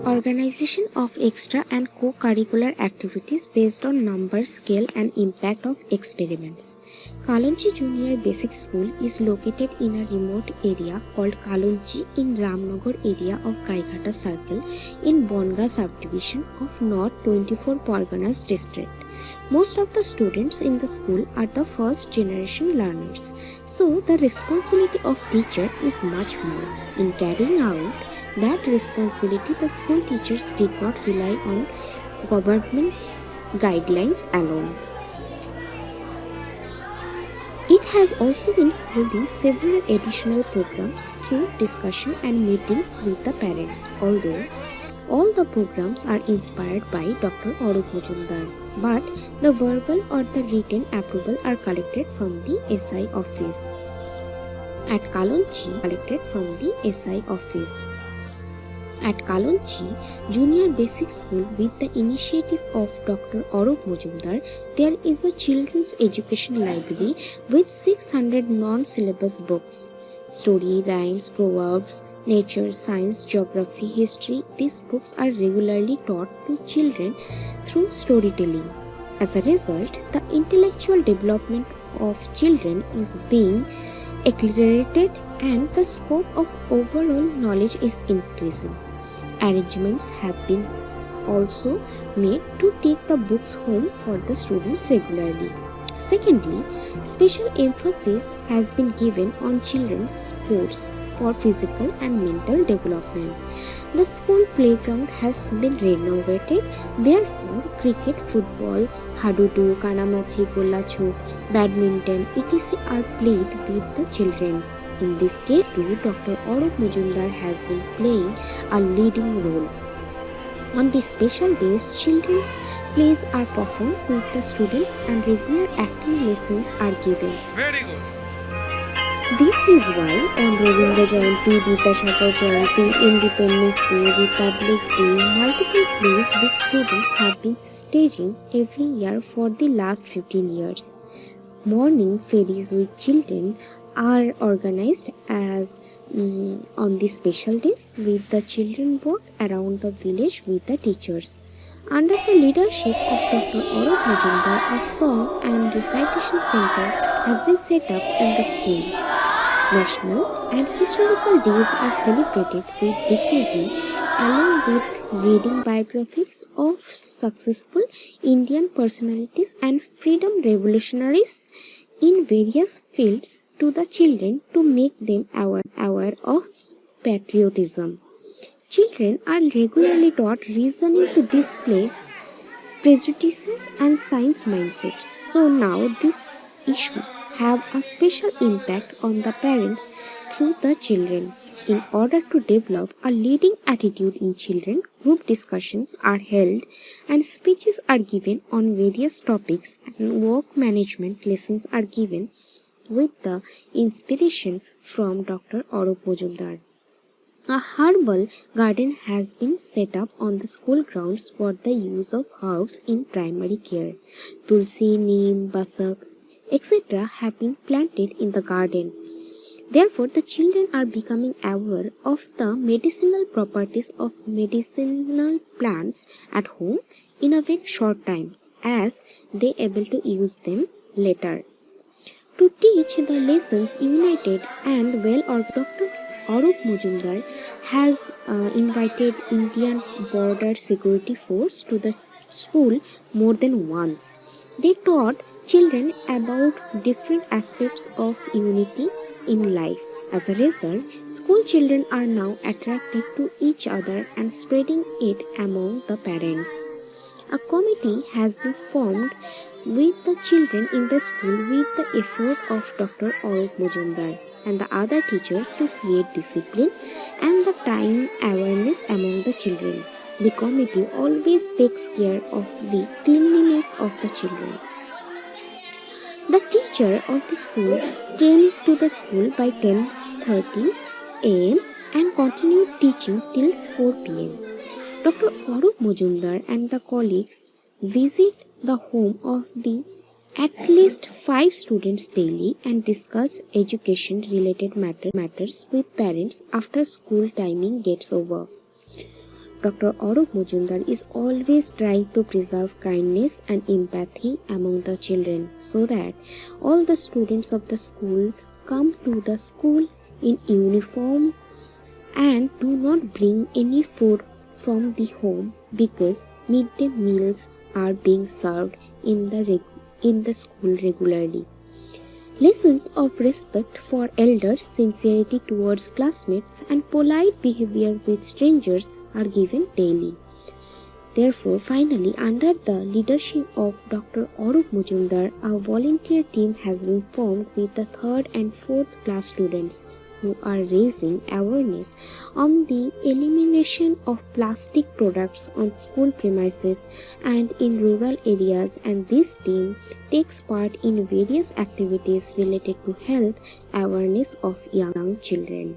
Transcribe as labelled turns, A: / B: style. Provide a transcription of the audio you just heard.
A: Organization of extra and co-curricular activities based on number, scale and impact of experiments. Kalonji Junior Basic School is located in a remote area called Kalonji in Ramnagar area of Gaighata Circle in Bonga subdivision of North 24 Parganas district. Most of the students in the school are the first generation learners, so the responsibility of teacher is much more. In carrying out that responsibility, the school teachers did not rely on government guidelines alone. It has also been holding several additional programs through discussion and meetings with the parents, although all the programs are inspired by Dr. Arup Majumdar, but the verbal or the written approval are collected from the SI office. At Kalonji, At Kalonji Junior Basic School, with the initiative of Dr. Arup Majumdar, there is a children's education library with 600 non-syllabus books. Story, rhymes, proverbs, nature, science, geography, history. These books are regularly taught to children through storytelling. As a result, the intellectual development of children is being accelerated and the scope of overall knowledge is increasing. Arrangements have been also made to take the books home for the students regularly. Secondly, special emphasis has been given on children's sports for physical and mental development. The school playground has been renovated, therefore cricket, football, hadudu, kanamachi, golachuk, badminton, etc. are played with the children. In this case too, Dr. Arup Majumdar has been playing a leading role. On these special days, children's plays are performed with the students and regular acting lessons are given.
B: Very good.
A: This is why on Rabindra Jayanti, Vidyasagar Jayanti, Independence Day, Republic Day, multiple plays with students have been staging every year for the last 15 years. Morning ferries with children are organized as on the special days, with the children walk around the village with the teachers. Under the leadership of Dr. Arup Majumdar, a song and recitation center has been set up in the school. National and historical days are celebrated with dignity, along with reading biographies of successful Indian personalities and freedom revolutionaries in various fields to the children to make them aware of patriotism. Children are regularly taught reasoning to display prejudices and science mindsets. So now these issues have a special impact on the parents through the children. In order to develop a leading attitude in children, group discussions are held and speeches are given on various topics and work management lessons are given with the inspiration from Dr. Arup Majumdar. A herbal garden has been set up on the school grounds for the use of herbs in primary care. Tulsi, neem, basak, etc. have been planted in the garden. Therefore, the children are becoming aware of the medicinal properties of medicinal plants at home in a very short time, as they able to use them later. To teach the lessons, united and well-organized, Dr. Arup Majumdar has invited Indian Border Security Force to the school more than once. They taught children about different aspects of unity in life. As a result, school children are now attracted to each other and spreading it among the parents. A committee has been formed with the children in the school with the effort of Dr. Arup Majumdar and the other teachers to create discipline and the time awareness among the children. The committee always takes care of the cleanliness of the children. The teacher of the school came to the school by 10:30 am and continued teaching till 4 pm. Dr. Arup Majumdar and the colleagues visit the home of the at least 5 students daily and discuss education related matters with parents after school timing gets over. Dr. Arup Mujumdar is always trying to preserve kindness and empathy among the children so that all the students of the school come to the school in uniform and do not bring any food from the home because midday meals are being served in the school regularly. Lessons of respect for elders, sincerity towards classmates, and polite behavior with strangers are given daily. Therefore, finally, under the leadership of Dr. Arup Mujumdar, a volunteer team has been formed with the 3rd and 4th class students who are raising awareness on the elimination of plastic products on school premises and in rural areas, and this team takes part in various activities related to health awareness of young children.